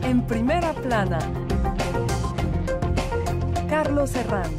En primera plana, Carlos Herranz.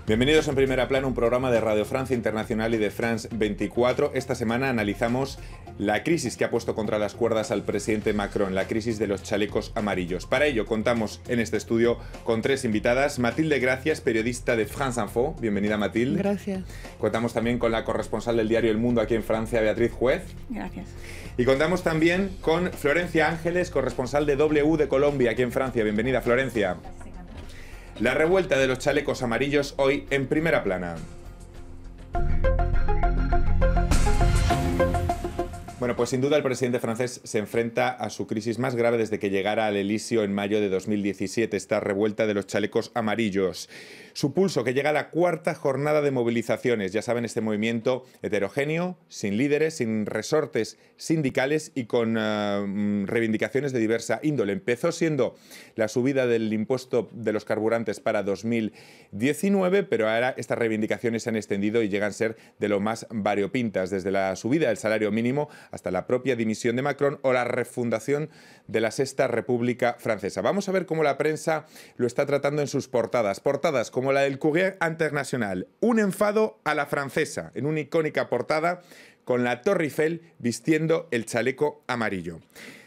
Bienvenidos en Primera Plana, un programa de Radio Francia Internacional y de France 24. Esta semana analizamos la crisis que ha puesto contra las cuerdas al presidente Macron, la crisis de los chalecos amarillos. Para ello contamos en este estudio con tres invitadas. Mathilde Gracias, periodista de France Info. Bienvenida, Mathilde. Gracias. Contamos también con la corresponsal del diario El Mundo aquí en Francia, Beatriz Juez. Gracias. Y contamos también con Florencia Ángeles, corresponsal de W de Colombia aquí en Francia. Bienvenida, Florencia. La revuelta de los chalecos amarillos hoy en Primera Plana. Bueno, pues sin duda el presidente francés se enfrenta a su crisis más grave desde que llegara al Elíseo en mayo de 2017, esta revuelta de los chalecos amarillos. Su pulso, que llega a la cuarta jornada de movilizaciones. Ya saben, este movimiento heterogéneo, sin líderes, sin resortes sindicales y con reivindicaciones de diversa índole. Empezó siendo la subida del impuesto de los carburantes para 2019, pero ahora estas reivindicaciones se han extendido y llegan a ser de lo más variopintas, desde la subida del salario mínimo hasta la propia dimisión de Macron o la refundación de la Sexta República Francesa. Vamos a ver cómo la prensa lo está tratando en sus portadas. Portadas como la del Courrier International. Un enfado a la francesa, en una icónica portada con la Torre Eiffel vistiendo el chaleco amarillo.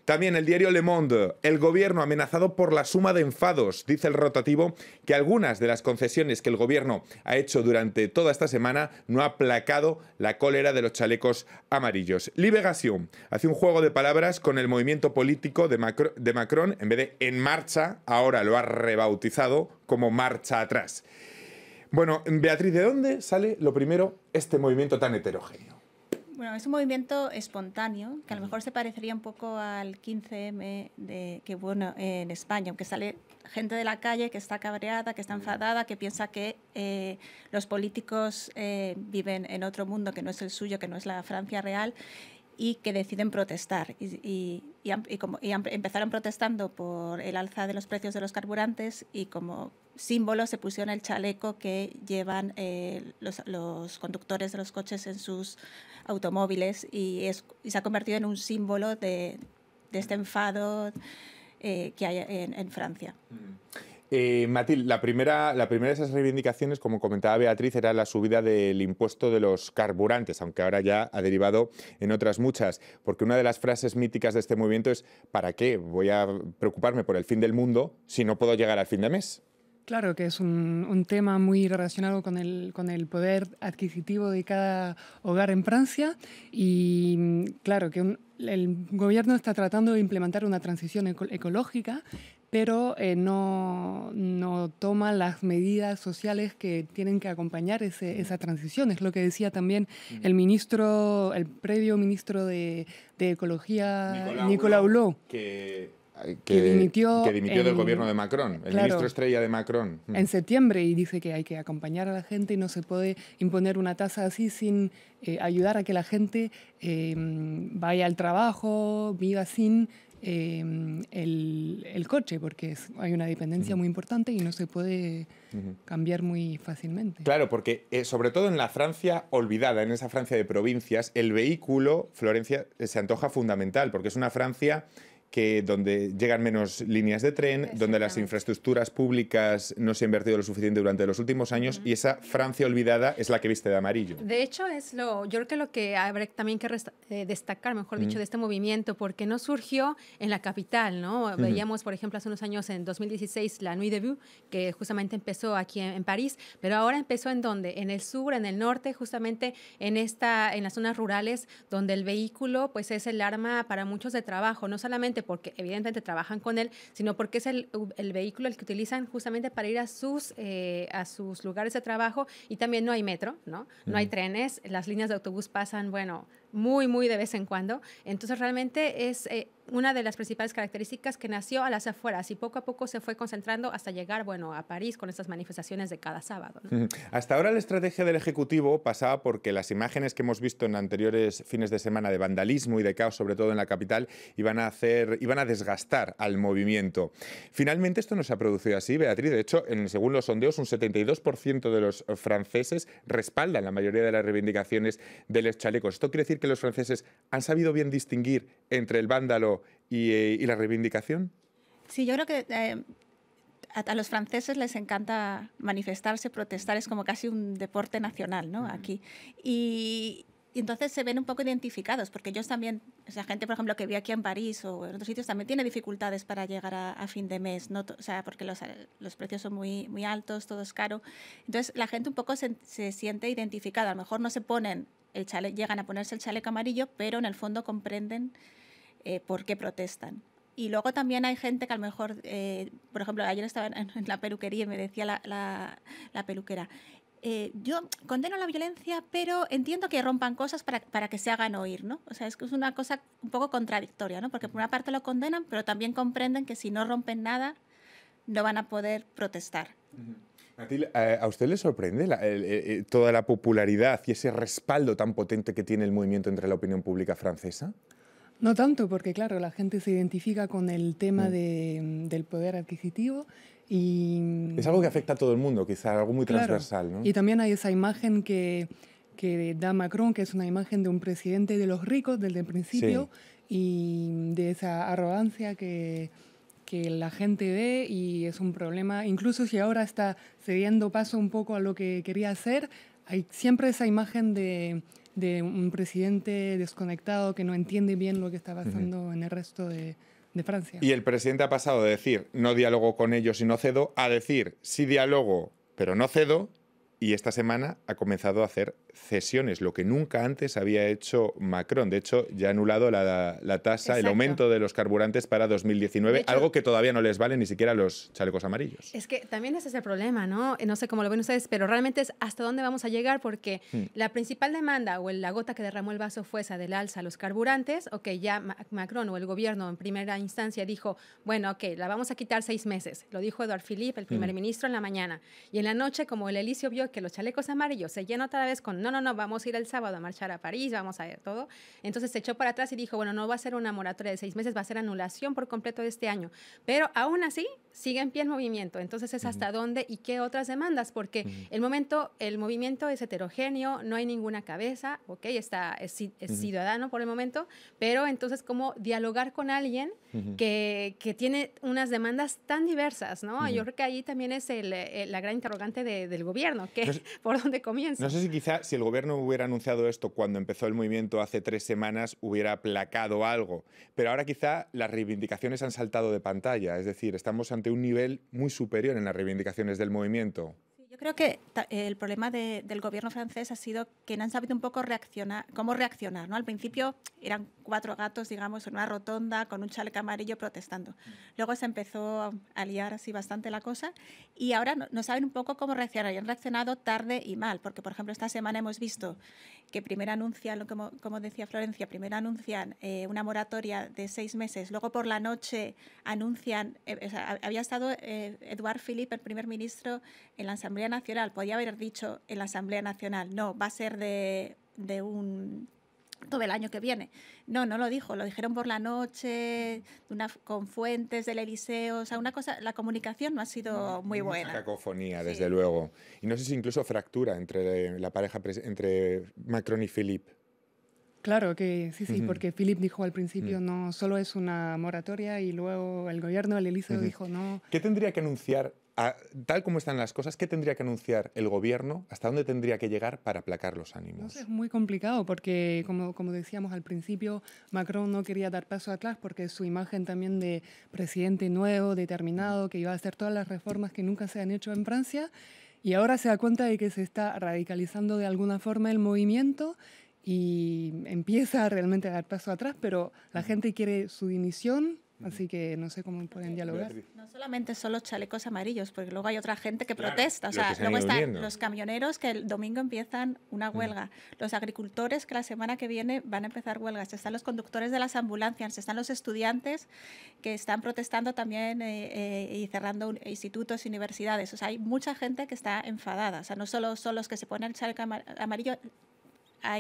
También el diario Le Monde, el gobierno amenazado por la suma de enfados. Dice el rotativo que algunas de las concesiones que el gobierno ha hecho durante toda esta semana no ha aplacado la cólera de los chalecos amarillos. Libération hace un juego de palabras con el movimiento político de Macron. En vez de En Marcha, ahora lo ha rebautizado como Marcha Atrás. Bueno, Beatriz, ¿de dónde sale lo primero este movimiento tan heterogéneo? Bueno, es un movimiento espontáneo, que a lo mejor se parecería un poco al 15M que bueno en España, aunque sale gente de la calle que está cabreada, que está enfadada, que piensa que los políticos viven en otro mundo que no es el suyo, que no es la Francia real, y que deciden protestar. Empezaron protestando por el alza de los precios de los carburantes y como símbolo se pusieron el chaleco que llevan los conductores de los coches en sus automóviles y se ha convertido en un símbolo de este enfado que hay en Francia. Mathilde, la primera de esas reivindicaciones, como comentaba Beatriz, era la subida del impuesto de los carburantes, aunque ahora ya ha derivado en otras muchas, porque una de las frases míticas de este movimiento es ¿para qué voy a preocuparme por el fin del mundo si no puedo llegar al fin de mes? Claro que es un tema muy relacionado con el poder adquisitivo de cada hogar en Francia y claro que el gobierno está tratando de implementar una transición ecológica, pero no toma las medidas sociales que tienen que acompañar esa transición. Es lo que decía también el previo ministro de Ecología, Nicolas Hulot, que dimitió del gobierno de Macron, el ministro estrella de Macron. En septiembre, y dice que hay que acompañar a la gente y no se puede imponer una tasa así sin ayudar a que la gente vaya al trabajo, viva sin el coche, porque hay una dependencia muy importante y no se puede cambiar muy fácilmente. Claro, porque sobre todo en la Francia olvidada, en esa Francia de provincias, el vehículo, Florencia, se antoja fundamental, porque es una Francia donde llegan menos líneas de tren, donde las infraestructuras públicas no se ha invertido lo suficiente durante los últimos años y esa Francia olvidada es la que viste de amarillo. De hecho, yo creo que lo que habrá también que destacar, mejor dicho, de este movimiento, porque no surgió en la capital, ¿no? Veíamos, por ejemplo, hace unos años, en 2016, la Nuit Debout, que justamente empezó aquí en París, pero ahora empezó ¿en dónde? En el sur, en el norte, justamente en las zonas rurales, donde el vehículo pues es el arma para muchos de trabajo, no solamente porque evidentemente trabajan con él, sino porque es el vehículo el que utilizan justamente para ir a sus lugares de trabajo, y también no hay metro, ¿no? No hay trenes, las líneas de autobús pasan, bueno, muy de vez en cuando. Entonces realmente es una de las principales características que nació a las afueras y poco a poco se fue concentrando hasta llegar, bueno, a París con estas manifestaciones de cada sábado, ¿no? Hasta ahora la estrategia del Ejecutivo pasaba porque las imágenes que hemos visto en anteriores fines de semana de vandalismo y de caos, sobre todo en la capital, iban a desgastar al movimiento. Finalmente esto no se ha producido así, Beatriz. De hecho, según los sondeos, un 72% de los franceses respaldan la mayoría de las reivindicaciones de los chalecos. Esto quiere decir que que los franceses han sabido bien distinguir entre el vándalo y la reivindicación? Sí, yo creo que a los franceses les encanta manifestarse, protestar, es como casi un deporte nacional, ¿no? Aquí. Y entonces se ven un poco identificados, porque ellos también, o sea, gente, por ejemplo, que vive aquí en París o en otros sitios, también tiene dificultades para llegar a fin de mes, ¿no? O sea, porque los precios son muy, muy altos, todo es caro. Entonces, la gente un poco se siente identificada. A lo mejor no se ponen el chaleco, llegan a ponerse el chaleco amarillo, pero en el fondo comprenden por qué protestan. Y luego también hay gente que a lo mejor, por ejemplo, ayer estaba en la peluquería y me decía la peluquera, yo condeno la violencia, pero entiendo que rompan cosas para que se hagan oír, ¿no? O sea, es que es una cosa un poco contradictoria, ¿no? Porque por una parte lo condenan, pero también comprenden que si no rompen nada, no van a poder protestar. ¿A usted le sorprende toda la popularidad y ese respaldo tan potente que tiene el movimiento entre la opinión pública francesa? No tanto, porque claro, la gente se identifica con el tema del poder adquisitivo y... Es algo que afecta a todo el mundo, quizá algo muy claro, transversal, ¿no? Y también hay esa imagen que da Macron, que es una imagen de un presidente de los ricos desde el principio, y de esa arrogancia que la gente ve, y es un problema. Incluso si ahora está cediendo paso un poco a lo que quería hacer, hay siempre esa imagen de un presidente desconectado que no entiende bien lo que está pasando en el resto de Francia. Y el presidente ha pasado de decir no dialogo con ellos y no cedo a decir sí dialogo pero no cedo, y esta semana ha comenzado a hacer cesiones, lo que nunca antes había hecho Macron. De hecho, ya ha anulado la tasa, Exacto. el aumento de los carburantes para 2019, De hecho, algo que todavía no les vale ni siquiera a los chalecos amarillos. Es que también ese es el problema, ¿no? No sé cómo lo ven ustedes, pero realmente es hasta dónde vamos a llegar, porque la principal demanda o la gota que derramó el vaso fue esa del alza a los carburantes. Ok, ya Macron o el gobierno en primera instancia dijo, bueno, ok, la vamos a quitar 6 meses. Lo dijo Edouard Philippe, el primer ministro, en la mañana. Y en la noche, como el Elíseo vio que los chalecos amarillos se llenan otra vez con, no, vamos a ir el sábado a marchar a París, vamos a ver todo. Entonces se echó para atrás y dijo, bueno, no va a ser una moratoria de 6 meses, va a ser anulación por completo de este año. Pero aún así, sigue en pie el movimiento. Entonces es hasta dónde y qué otras demandas, porque el movimiento es heterogéneo, no hay ninguna cabeza, ok, es ciudadano por el momento, pero entonces cómo dialogar con alguien que tiene unas demandas tan diversas, ¿no? Yo creo que ahí también es la gran interrogante del gobierno, que por dónde comienza. No sé si quizá si el gobierno hubiera anunciado esto cuando empezó el movimiento hace 3 semanas hubiera aplacado algo, pero ahora quizá las reivindicaciones han saltado de pantalla, es decir, estamos ante un nivel muy superior en las reivindicaciones del movimiento. Yo creo que el problema del gobierno francés ha sido que no han sabido un poco cómo reaccionar, ¿no? Al principio eran 4 gatos, digamos, en una rotonda con un chaleco amarillo protestando. Luego se empezó a liar así bastante la cosa y ahora no saben un poco cómo reaccionar. Y han reaccionado tarde y mal, porque, por ejemplo, esta semana hemos visto que primero anuncian, como decía Florencia, primero anuncian una moratoria de 6 meses, luego por la noche anuncian, había estado Edouard Philippe, el primer ministro, en la Asamblea Nacional, podía haber dicho en la Asamblea Nacional, no, va a ser todo el año que viene. No lo dijo, lo dijeron por la noche, con fuentes del Eliseo, o sea, la comunicación no ha sido muy buena. Una cacofonía, desde luego. Y no sé si incluso fractura entre la pareja, entre Macron y Philippe. Claro que sí, porque Philippe dijo al principio no, solo es una moratoria, y luego el gobierno, el Elíseo, dijo no. ¿Qué tendría que anunciar, tal como están las cosas, qué tendría que anunciar el gobierno, hasta dónde tendría que llegar para aplacar los ánimos? No sé, es muy complicado porque, como decíamos al principio, Macron no quería dar paso atrás porque su imagen también de presidente nuevo, determinado, que iba a hacer todas las reformas que nunca se han hecho en Francia, y ahora se da cuenta de que se está radicalizando de alguna forma el movimiento y empieza realmente a dar paso atrás, pero la gente quiere su dimisión, así que no sé cómo pueden dialogar. No solamente son los chalecos amarillos, porque luego hay otra gente que protesta. O sea, que luego están los camioneros que el domingo empiezan una huelga, los agricultores que la semana que viene van a empezar huelgas, están los conductores de las ambulancias, están los estudiantes que están protestando también y cerrando institutos y universidades. O sea, hay mucha gente que está enfadada. O sea, no solo son los que se ponen el chaleco amarillo,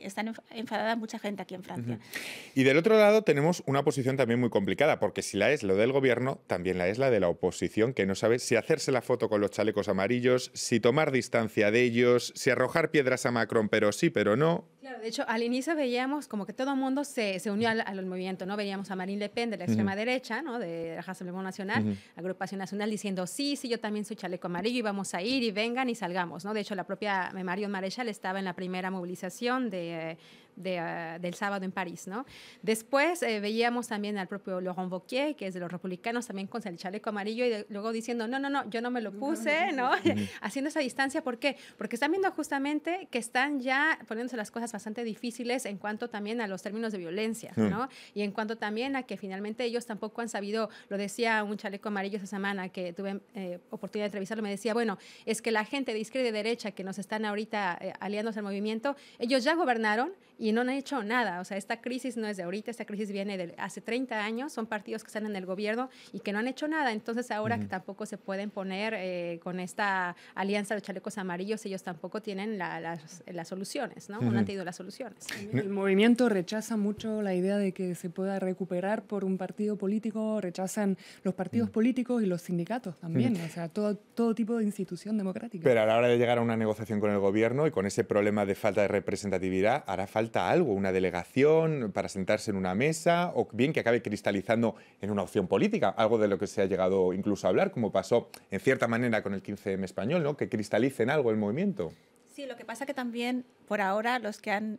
están enfadada mucha gente aquí en Francia. Y del otro lado tenemos una posición también muy complicada, porque si la es lo del gobierno, también la es la de la oposición, que no sabe si hacerse la foto con los chalecos amarillos, si tomar distancia de ellos, si arrojar piedras a Macron, pero sí, pero no. Claro, de hecho, al inicio veíamos como que todo el mundo se unió al movimiento, ¿no? Veíamos a Marine Le Pen de la extrema derecha, ¿no? De la Rassemblement Nacional, Agrupación Nacional, diciendo, sí, yo también soy chaleco amarillo y vamos a ir y vengan y salgamos, ¿no? De hecho, la propia Marion Maréchal estaba en la primera movilización del sábado en París, ¿no? Después veíamos también al propio Laurent Wauquiez, que es de los republicanos, también con el chaleco amarillo y luego diciendo, no, yo no me lo puse, ¿no? Haciendo esa distancia, ¿por qué? Porque están viendo justamente que están ya poniéndose las cosas bastante difíciles en cuanto también a los términos de violencia, ¿no? Y en cuanto también a que finalmente ellos tampoco han sabido, lo decía un chaleco amarillo esa semana que tuve oportunidad de entrevistarlo, me decía, bueno, es que la gente de izquierda y de derecha que nos están ahorita aliándose al movimiento, ellos ya gobernaron y no han hecho nada. O sea, esta crisis no es de ahorita, esta crisis viene de hace 30 años, son partidos que están en el gobierno y que no han hecho nada. Entonces, ahora que tampoco se pueden poner con esta alianza de chalecos amarillos, ellos tampoco tienen las soluciones, ¿no? No han tenido las soluciones. El movimiento rechaza mucho la idea de que se pueda recuperar por un partido político, rechazan los partidos políticos y los sindicatos también, o sea, todo tipo de institución democrática. Pero a la hora de llegar a una negociación con el gobierno y con ese problema de falta de representatividad, hará falta algo, una delegación para sentarse en una mesa o bien que acabe cristalizando en una opción política, algo de lo que se ha llegado incluso a hablar, como pasó en cierta manera con el 15M español, ¿no? Que cristalicen algo el movimiento. Sí, lo que pasa que también por ahora los que han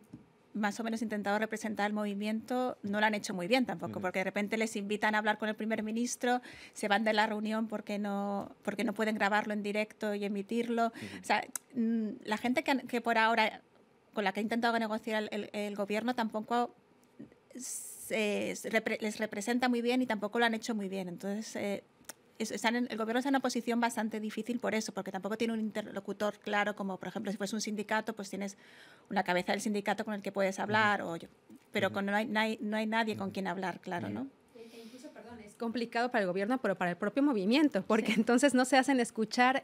más o menos intentado representar el movimiento no lo han hecho muy bien tampoco, porque de repente les invitan a hablar con el primer ministro, se van de la reunión porque no pueden grabarlo en directo y emitirlo. O sea, la gente que por ahora con la que ha intentado negociar el gobierno tampoco les representa muy bien y tampoco lo han hecho muy bien. Entonces, el gobierno está en una posición bastante difícil por eso, porque tampoco tiene un interlocutor claro, como por ejemplo si fuese un sindicato, pues tienes una cabeza del sindicato con el que puedes hablar, pero no hay nadie con quien hablar, claro, ¿no? Es complicado para el gobierno, pero para el propio movimiento, porque entonces no se hacen escuchar,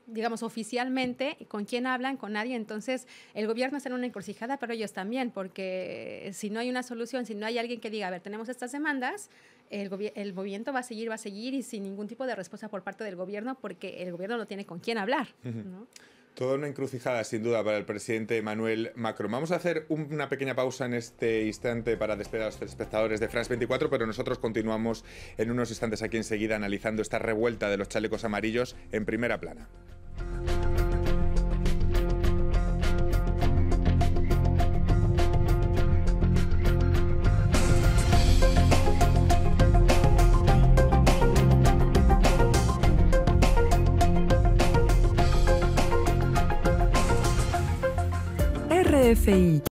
digamos, oficialmente con quién hablan, con nadie. Entonces, el gobierno está en una encrucijada, pero ellos también, porque si no hay una solución, si no hay alguien que diga, a ver, tenemos estas demandas, el movimiento va a seguir y sin ningún tipo de respuesta por parte del gobierno, porque el gobierno no tiene con quién hablar, ¿no? Toda una encrucijada, sin duda, para el presidente Emmanuel Macron. Vamos a hacer una pequeña pausa en este instante para despedir a los espectadores de France 24, pero nosotros continuamos en unos instantes aquí enseguida analizando esta revuelta de los chalecos amarillos en Primera Plana. RFI